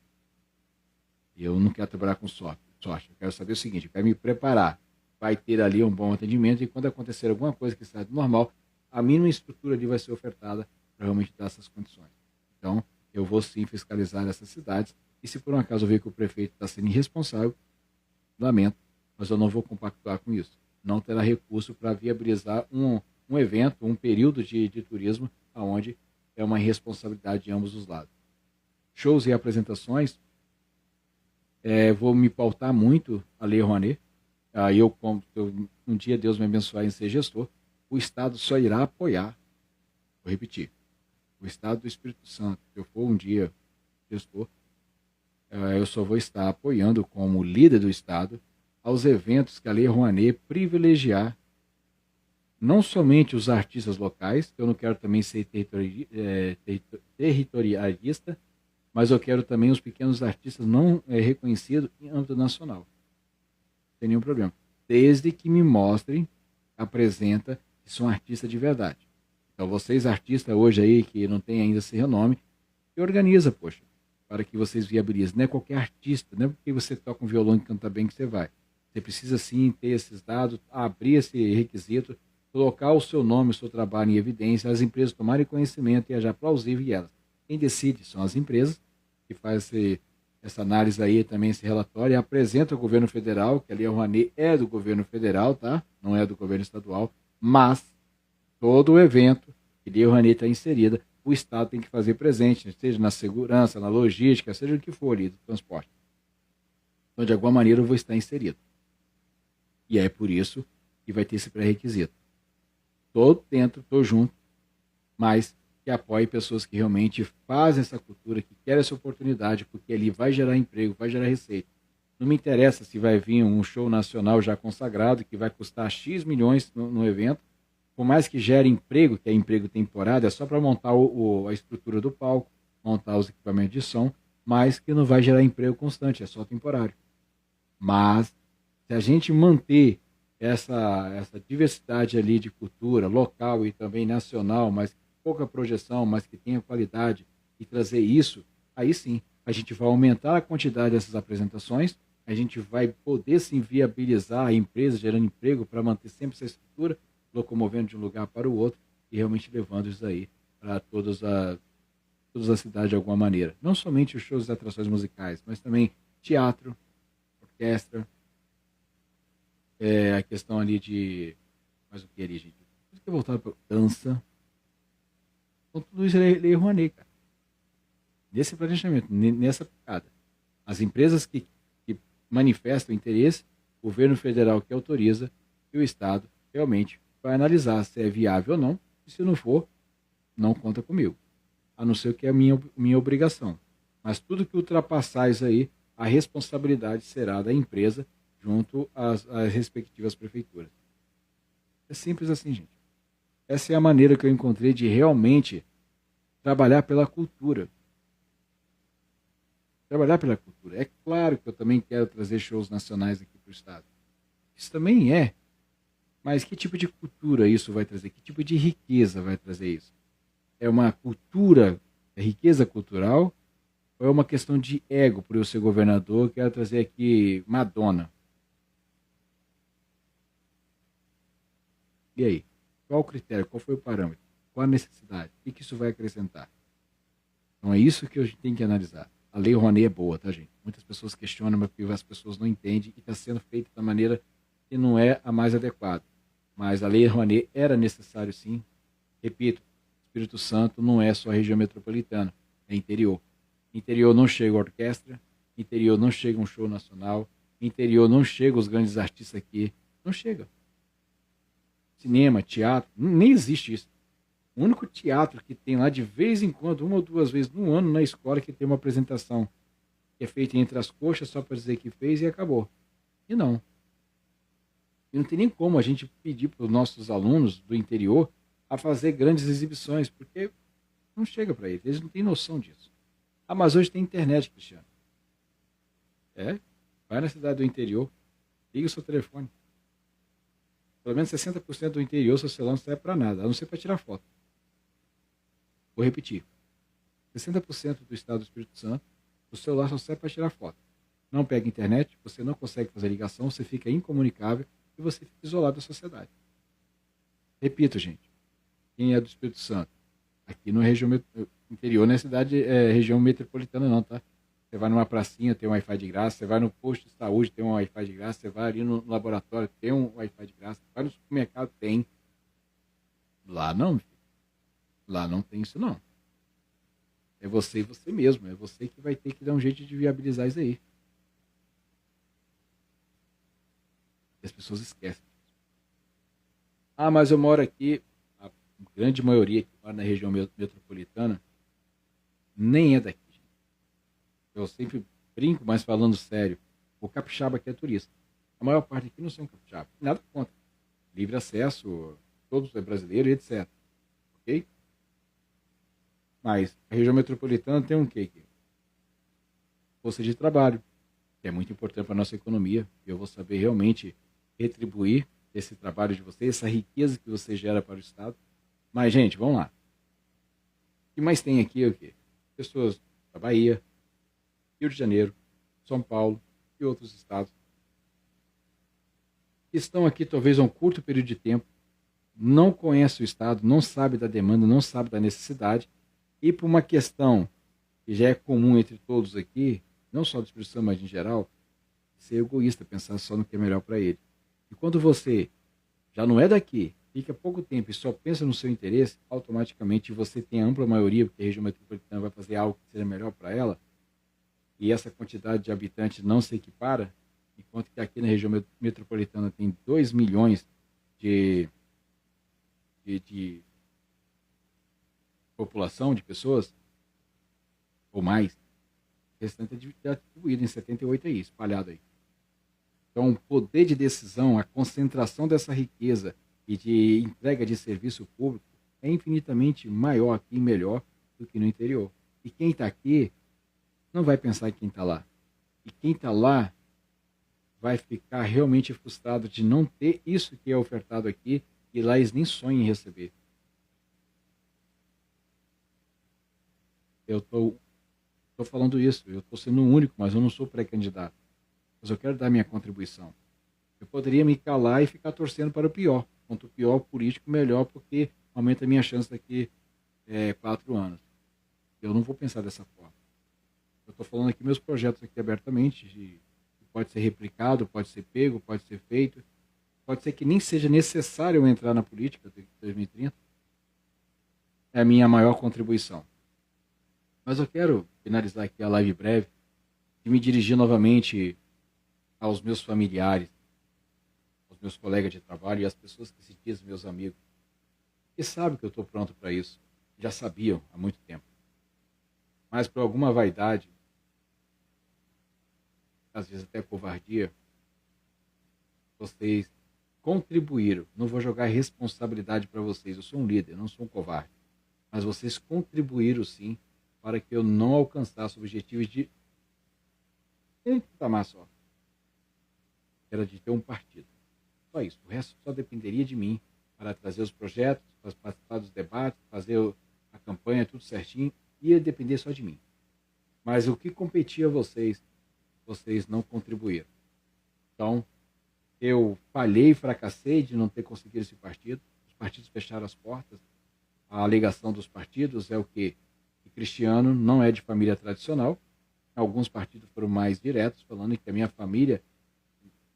E eu não quero trabalhar com sorte. Eu quero saber o seguinte, eu quero me preparar. Vai ter ali um bom atendimento e quando acontecer alguma coisa que sai do normal, a mínima estrutura ali vai ser ofertada para realmente dar essas condições. Então, eu vou sim fiscalizar essas cidades e se por um acaso eu ver que o prefeito está sendo irresponsável, lamento, mas eu não vou compactuar com isso. Não terá recurso para viabilizar um evento, um período de turismo, onde é uma irresponsabilidade de ambos os lados. Shows e apresentações, vou me pautar muito a Lei Rouanet. Um dia Deus me abençoar em ser gestor, o Estado só irá apoiar, vou repetir, o Estado do Espírito Santo, se eu for um dia gestor, eu só vou estar apoiando como líder do Estado aos eventos que a Lei Rouanet privilegiar não somente os artistas locais, que eu não quero também ser territorialista, mas eu quero também os pequenos artistas não reconhecidos em âmbito nacional. Não tem nenhum problema. Desde que me mostrem, apresenta que são artistas de verdade. Então vocês artistas hoje aí, que não tem ainda esse renome, que organiza, poxa, para que vocês viabilizem. Não é qualquer artista, não é porque você toca um violão e canta bem que você vai. Você precisa sim ter esses dados, abrir esse requisito, colocar o seu nome, o seu trabalho em evidência, as empresas tomarem conhecimento e achar plausível e elas. Quem decide são as empresas, que faz essa análise aí, também esse relatório, e apresenta ao governo federal, que a Lei Rouanet é do governo federal, tá? Não é do governo estadual, mas todo o evento que a Lei Rouanet está inserida, o Estado tem que fazer presente, seja na segurança, na logística, seja o que for ali, do transporte. Então, de alguma maneira, eu vou estar inserido. E é por isso que vai ter esse pré-requisito. Estou dentro, estou junto, mas que apoie pessoas que realmente fazem essa cultura, que querem essa oportunidade, porque ali vai gerar emprego, vai gerar receita. Não me interessa se vai vir um show nacional já consagrado, que vai custar X milhões no evento, por mais que gere emprego, que é emprego temporário, é só para montar a estrutura do palco, montar os equipamentos de som, mas que não vai gerar emprego constante, é só temporário. Mas, se a gente manter essa diversidade ali de cultura local e também nacional, mas pouca projeção, mas que tenha qualidade, e trazer isso, aí sim, a gente vai aumentar a quantidade dessas apresentações, a gente vai poder sim viabilizar a empresa, gerando emprego para manter sempre essa estrutura, locomovendo de um lugar para o outro e realmente levando isso aí para todas as cidades de alguma maneira. Não somente os shows e atrações musicais, mas também teatro, orquestra, a questão ali de. Mas o que ali, gente? Tudo que é voltado para dança. Então, tudo isso é Lei Rouanet, cara. Nesse planejamento, nessa picada. As empresas que manifestam interesse, o governo federal que autoriza, e o Estado realmente vai analisar se é viável ou não, e se não for, não conta comigo. A não ser que é a minha obrigação. Mas tudo que ultrapassar isso aí, a responsabilidade será da empresa junto às respectivas prefeituras. É simples assim, gente. Essa é a maneira que eu encontrei de realmente trabalhar pela cultura. Trabalhar pela cultura. É claro que eu também quero trazer shows nacionais aqui para o Estado. Isso também é. Mas que tipo de cultura isso vai trazer? Que tipo de riqueza vai trazer isso? É uma cultura, é riqueza cultural? Ou é uma questão de ego por eu ser governador? Quero trazer aqui Madonna. E aí? Qual o critério? Qual foi o parâmetro? Qual a necessidade? O que isso vai acrescentar? Então é isso que a gente tem que analisar. A Lei Rouanet é boa, tá, gente? Muitas pessoas questionam, mas porque as pessoas não entendem e está sendo feita da maneira que não é a mais adequada. Mas a Lei Rouanet era necessário, sim. Repito, Espírito Santo não é só a região metropolitana, é interior. Interior não chega a orquestra, interior não chega um show nacional, interior não chega os grandes artistas aqui, não chega. Cinema, teatro, nem existe isso. O único teatro que tem lá de vez em quando, uma ou duas vezes no ano na escola, que tem uma apresentação que é feita entre as coxas só para dizer que fez e acabou. E não. E não tem nem como a gente pedir para os nossos alunos do interior a fazer grandes exibições, porque não chega para eles não têm noção disso. Ah, mas hoje tem internet, Cristiano. Vai na cidade do interior, liga o seu telefone. Pelo menos 60% do interior, seu celular não serve para nada, a não ser para tirar foto. Vou repetir. 60% do estado do Espírito Santo, o celular só serve para tirar foto. Não pega internet, você não consegue fazer ligação, você fica incomunicável e você fica isolado da sociedade. Repito, gente. Quem é do Espírito Santo? Aqui no região interior, não é cidade, é região metropolitana não, tá? Você vai numa pracinha, tem um Wi-Fi de graça. Você vai no posto de saúde, tem um Wi-Fi de graça. Você vai ali no laboratório, tem um Wi-Fi de graça. Vai no supermercado, tem. Lá não, filho. Lá não tem isso, não. É você e você mesmo. É você que vai ter que dar um jeito de viabilizar isso aí. E as pessoas esquecem. Ah, mas eu moro aqui. A grande maioria que mora na região metropolitana nem é daqui. Eu sempre brinco, mas falando sério. O capixaba aqui é turista. A maior parte aqui não são capixaba. Nada contra. Livre acesso, todos é brasileiro e etc. Ok? Mas a região metropolitana tem um quê aqui? Força de trabalho, que é muito importante para a nossa economia. E eu vou saber realmente retribuir esse trabalho de vocês, essa riqueza que você gera para o Estado. Mas, gente, vamos lá. O que mais tem aqui é o quê? Pessoas da Bahia, Rio de Janeiro, São Paulo e outros estados que estão aqui talvez há um curto período de tempo, não conhece o estado, não sabe da demanda, não sabe da necessidade, e por uma questão que já é comum entre todos aqui, não só do Espírito Santo, mas em geral, ser egoísta, pensar só no que é melhor para ele. E quando você já não é daqui, fica pouco tempo e só pensa no seu interesse, automaticamente você tem a ampla maioria, porque a região metropolitana vai fazer algo que seja melhor para ela, e essa quantidade de habitantes não se equipara, enquanto que aqui na região metropolitana tem 2 milhões de população, de pessoas, ou mais, o restante é distribuído em 78 aí, espalhado aí. Então, o poder de decisão, a concentração dessa riqueza e de entrega de serviço público é infinitamente maior aqui e melhor do que no interior. E quem está aqui não vai pensar em quem está lá. E quem está lá vai ficar realmente frustrado de não ter isso que é ofertado aqui e lá eles nem sonham em receber. Eu estou falando isso, eu estou sendo o único, mas eu não sou pré-candidato. Mas eu quero dar minha contribuição. Eu poderia me calar e ficar torcendo para o pior. Quanto pior o político, melhor, porque aumenta a minha chance daqui 4 anos. Eu não vou pensar dessa forma. Eu estou falando aqui meus projetos aqui abertamente, pode ser replicado, pode ser pego, pode ser feito. Pode ser que nem seja necessário eu entrar na política de 2030. É a minha maior contribuição. Mas eu quero finalizar aqui a live breve e me dirigir novamente aos meus familiares, aos meus colegas de trabalho e às pessoas que se dizem meus amigos. Que sabem que eu estou pronto para isso. Já sabiam há muito tempo. Mas por alguma vaidade, às vezes até covardia, vocês contribuíram. Não vou jogar responsabilidade para vocês. Eu sou um líder, não sou um covarde. Mas vocês contribuíram sim para que eu não alcançasse objetivos de um patamar só. Era de ter um partido. Só isso. O resto só dependeria de mim para trazer os projetos, para participar dos debates, fazer a campanha, tudo certinho. Ia depender só de mim. Mas o que competia a vocês, vocês não contribuíram. Então, eu falhei e fracassei de não ter conseguido esse partido. Os partidos fecharam as portas. A alegação dos partidos é o quê? Que Cristiano não é de família tradicional. Alguns partidos foram mais diretos, falando que a minha família,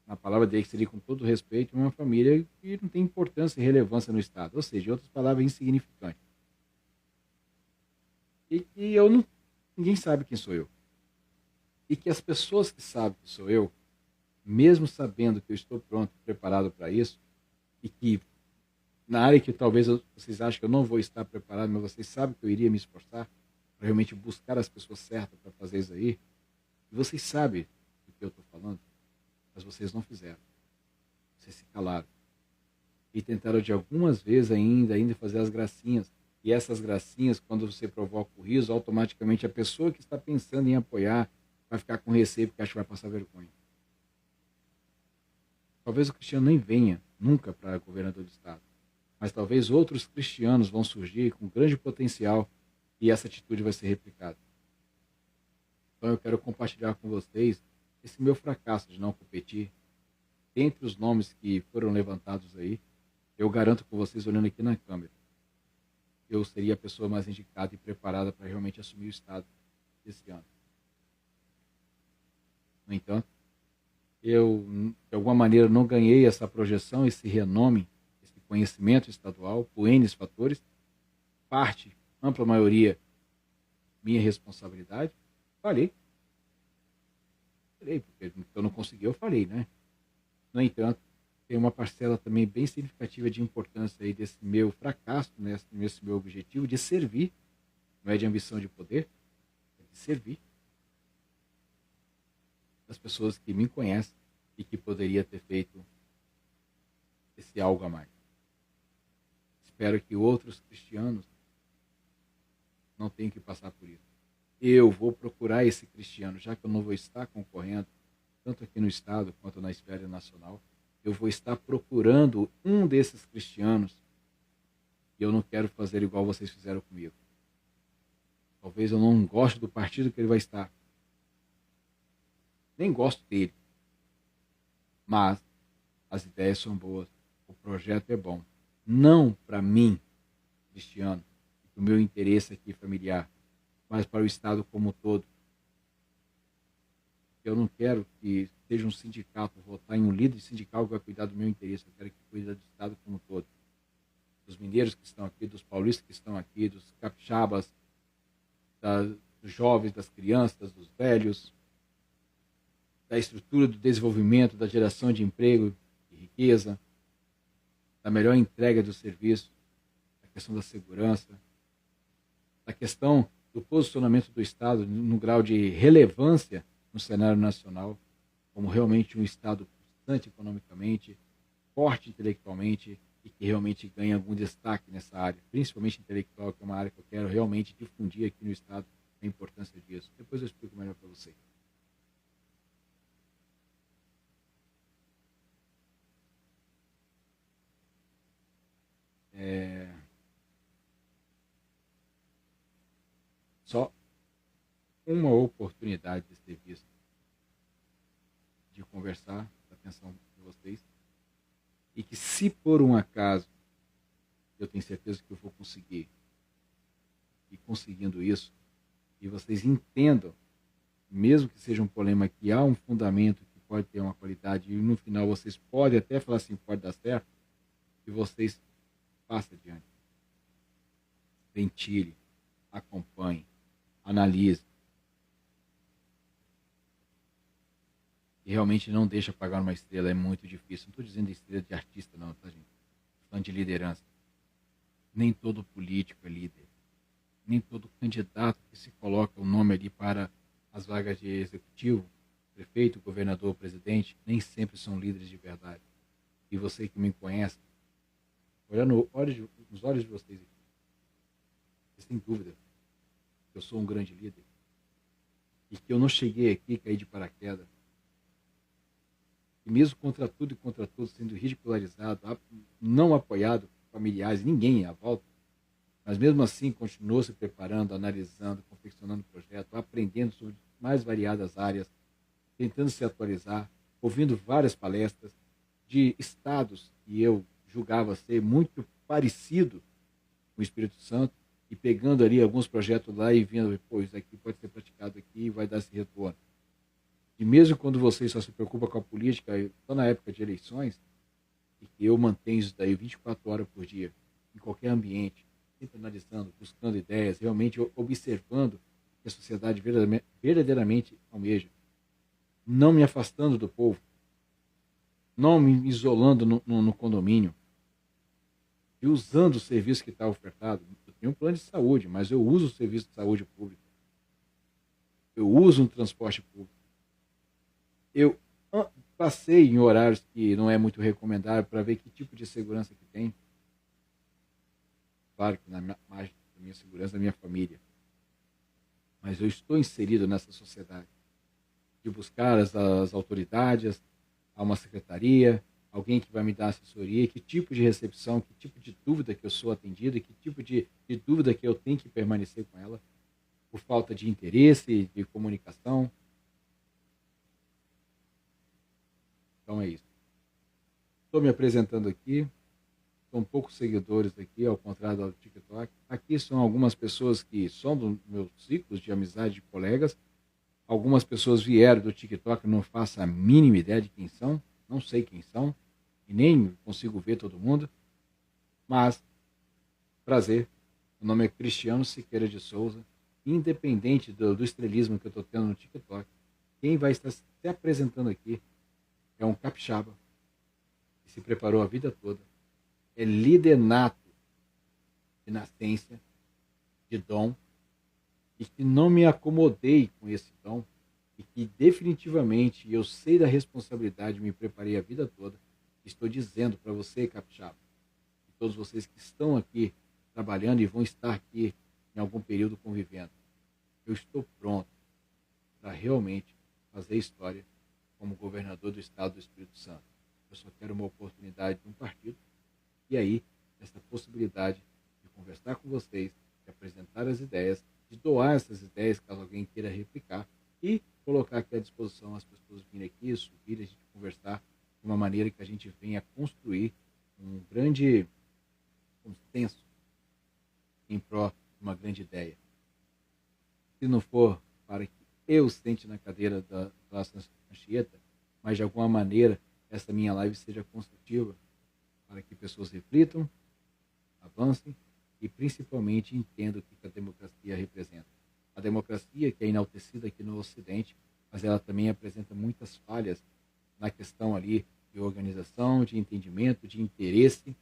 na palavra dele seria com todo respeito, uma família que não tem importância e relevância no Estado. Ou seja, em outras palavras, insignificante. E que eu não, ninguém sabe quem sou eu. E que as pessoas que sabem que sou eu, mesmo sabendo que eu estou pronto, preparado para isso, e que na área que talvez vocês achem que eu não vou estar preparado, mas vocês sabem que eu iria me esforçar para realmente buscar as pessoas certas para fazer isso aí. E vocês sabem do que eu estou falando, mas vocês não fizeram. Vocês se calaram. E tentaram de algumas vezes ainda fazer as gracinhas. E essas gracinhas, quando você provoca o riso, automaticamente a pessoa que está pensando em apoiar vai ficar com receio porque acha que vai passar vergonha. Talvez o Cristiano nem venha nunca para governador do Estado. Mas talvez outros cristianos vão surgir com grande potencial e essa atitude vai ser replicada. Então eu quero compartilhar com vocês esse meu fracasso de não competir. Dentre os nomes que foram levantados aí, eu garanto com vocês, olhando aqui na câmera, eu seria a pessoa mais indicada e preparada para realmente assumir o Estado esse ano. No entanto, eu, de alguma maneira, não ganhei essa projeção, esse renome, esse conhecimento estadual, por N fatores, parte, ampla maioria, minha responsabilidade. Falhei, porque eu não consegui, eu falhei, né? No entanto, tem uma parcela também bem significativa de importância aí desse meu fracasso, nesse meu objetivo de servir, não é de ambição de poder, é de servir as pessoas que me conhecem e que poderia ter feito esse algo a mais. Espero que outros cristianos não tenham que passar por isso. Eu vou procurar esse cristiano, já que eu não vou estar concorrendo, tanto aqui no Estado quanto na esfera nacional, eu vou estar procurando um desses cristianos e eu não quero fazer igual vocês fizeram comigo. Talvez eu não goste do partido que ele vai estar. Nem gosto dele. Mas as ideias são boas. O projeto é bom. Não para mim, cristiano, o meu interesse aqui familiar, mas para o Estado como um todo. Eu não quero que seja um sindicato votar em um líder sindical que vai cuidar do meu interesse. Eu quero que cuide do Estado como um todo. Dos mineiros que estão aqui, dos paulistas que estão aqui, dos capixabas, dos jovens, das crianças, dos velhos, da estrutura do desenvolvimento, da geração de emprego e riqueza, da melhor entrega do serviço, da questão da segurança, da questão do posicionamento do Estado no grau de relevância no cenário nacional, como realmente um Estado pulsante economicamente, forte intelectualmente e que realmente ganha algum destaque nessa área, principalmente intelectual, que é uma área que eu quero realmente difundir aqui no Estado, a importância disso. Depois eu explico melhor para vocês. uma oportunidade de ser visto, de conversar, da atenção de vocês, e que se por um acaso, eu tenho certeza que eu vou conseguir, e conseguindo isso, e vocês entendam, mesmo que seja um problema que há um fundamento que pode ter uma qualidade, e no final vocês podem até falar assim, pode dar certo, que vocês passem adiante, ventile, acompanhe, analise, e realmente não deixa apagar uma estrela, é muito difícil. Não estou dizendo estrela de artista não, tá, gente? Estou falando de liderança. Nem todo político é líder. Nem todo candidato que se coloca o nome ali para as vagas de executivo, prefeito, governador, presidente, nem sempre são líderes de verdade. E você que me conhece, olhando nos olhos de vocês aqui, sem dúvida, que eu sou um grande líder. E que eu não cheguei aqui e caí de paraquedas. E mesmo contra tudo e contra todos, sendo ridicularizado, não apoiado por familiares, ninguém à volta, mas mesmo assim continuou se preparando, analisando, confeccionando o projeto, aprendendo sobre mais variadas áreas, tentando se atualizar, ouvindo várias palestras de estados que eu julgava ser muito parecido com o Espírito Santo e pegando ali alguns projetos lá e vendo, pô, isso aqui pode ser praticado aqui e vai dar esse retorno. E mesmo quando você só se preocupa com a política, só na época de eleições, e que eu mantenho isso daí 24 horas por dia, em qualquer ambiente, sempre analisando, buscando ideias, realmente observando o que a sociedade verdadeiramente almeja, não me afastando do povo, não me isolando no condomínio, e usando o serviço que está ofertado. Eu tenho um plano de saúde, mas eu uso o serviço de saúde pública. Eu uso um transporte público. Eu passei em horários que não é muito recomendável para ver que tipo de segurança que tem. Claro que na margem da minha segurança, da minha família. Mas eu estou inserido nessa sociedade. De buscar as autoridades, a uma secretaria, alguém que vai me dar assessoria, que tipo de recepção, que tipo de dúvida que eu sou atendido, que tipo de dúvida que eu tenho que permanecer com ela, por falta de interesse, de comunicação. Então é isso. Estou me apresentando aqui. São poucos seguidores aqui, ao contrário do TikTok. Aqui são algumas pessoas que são dos meus ciclos de amizade, de colegas. Algumas pessoas vieram do TikTok, não faço a mínima ideia de quem são. Não sei quem são. E nem consigo ver todo mundo. Mas, prazer. O nome é Cristiano Siqueira de Souza. Independente do estrelismo que eu estou tendo no TikTok, quem vai estar se apresentando aqui é um capixaba que se preparou a vida toda. É líder nato de nascença, de dom, e que não me acomodei com esse dom, e que definitivamente eu sei da responsabilidade, me preparei a vida toda. Estou dizendo para você, capixaba, e todos vocês que estão aqui trabalhando e vão estar aqui em algum período convivendo, eu estou pronto para realmente fazer história como governador do estado do Espírito Santo. Eu só quero uma oportunidade de um partido. E aí, essa possibilidade de conversar com vocês, de apresentar as ideias, de doar essas ideias, caso alguém queira replicar, e colocar aqui à disposição as pessoas virem aqui, subirem, a gente conversar de uma maneira que a gente venha construir um grande consenso em prol de uma grande ideia. Se não for para que eu sente na cadeira da Praça Anchieta, mas de alguma maneira essa minha live seja construtiva, para que pessoas reflitam, avancem e principalmente entendam o que a democracia representa. A democracia que é enaltecida aqui no Ocidente, mas ela também apresenta muitas falhas na questão ali de organização, de entendimento, de interesse,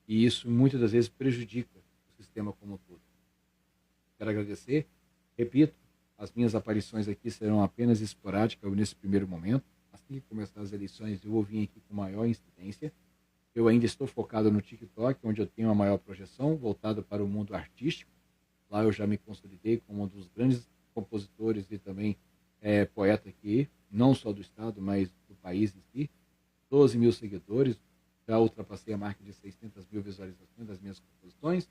e isso muitas das vezes prejudica o sistema como um todo. Quero agradecer, repito, as minhas aparições aqui serão apenas esporádicas nesse primeiro momento. Assim que começar as eleições, eu vou vir aqui com maior incidência. Eu ainda estou focado no TikTok, onde eu tenho a maior projeção, voltado para o mundo artístico. Lá eu já me consolidei como um dos grandes compositores e também poeta aqui, não só do estado, mas do país em si. 12 mil seguidores, já ultrapassei a marca de 600 mil visualizações das minhas composições.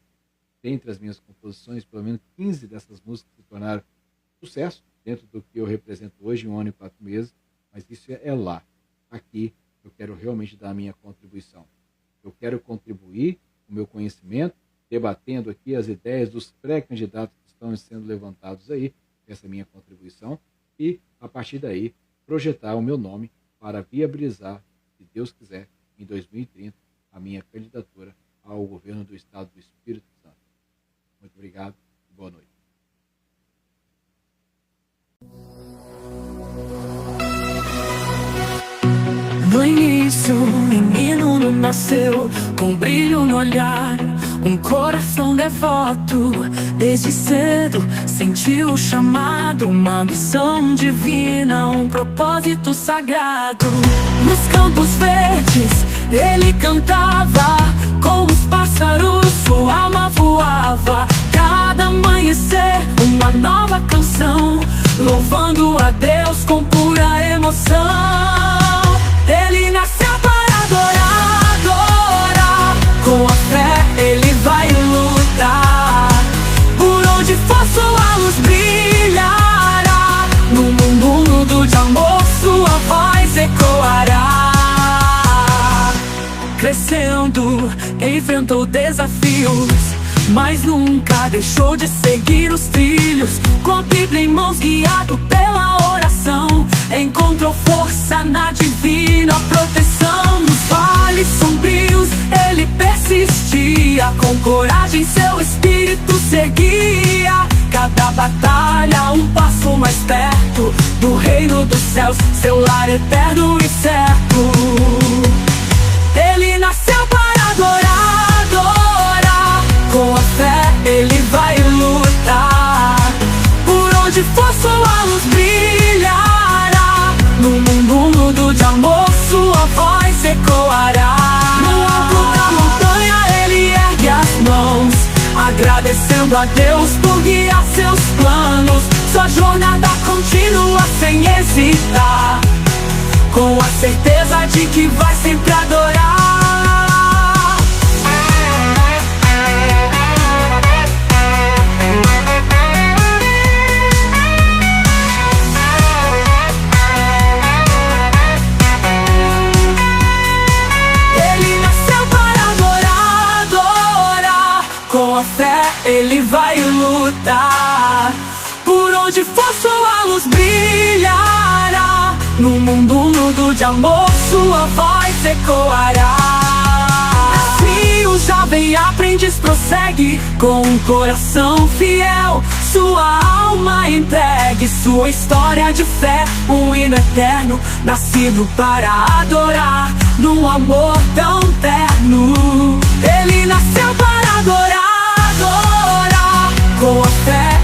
Dentre as minhas composições, pelo menos 15 dessas músicas se tornaram sucesso dentro do que eu represento hoje, 1 ano e 4 meses, mas isso é lá. Aqui eu quero realmente dar a minha contribuição. Eu quero contribuir com o meu conhecimento, debatendo aqui as ideias dos pré-candidatos que estão sendo levantados aí, essa é a minha contribuição, e, a partir daí, projetar o meu nome para viabilizar, se Deus quiser, em 2030, a minha candidatura ao governo do Estado do Espírito Santo. Muito obrigado e boa noite. No início, um menino nasceu, com brilho no olhar, um coração devoto. Desde cedo sentiu o chamado, uma missão divina, um propósito sagrado. Nos campos verdes ele cantava, com os pássaros sua alma voava. Cada amanhecer uma nova canção, louvando a Deus com pura emoção. Ele nasceu para adorar, adorar. Com a fé ele vai lutar. Por onde for sua luz brilhará. No mundo de amor sua voz ecoará. Crescendo, enfrentou desafios, mas nunca deixou de seguir os trilhos. Com a Bíblia em mãos, guiado pela oração, encontrou força na divina proteção. Nos vales sombrios ele persistia, com coragem seu espírito seguia. Cada batalha um passo mais perto do reino dos céus, seu lar eterno e certo. Ele nasceu para adorar, adorar. Com a fé ele vai lutar. Por onde for sua luz brilhará. No mundo de amor sua voz ecoará. No alto da montanha ele ergue as mãos, agradecendo a Deus por guiar seus planos. Sua jornada continua sem hesitar, com a certeza de que vai sempre adorar. Ele vai lutar. Por onde for sua luz brilhará. No mundo de amor sua voz ecoará. Assim o jovem aprendiz prossegue, com um coração fiel, sua alma entregue, sua história de fé, um hino eterno, nascido para adorar, num amor tão terno. Ele nasceu para adorar, adorar. Com a fé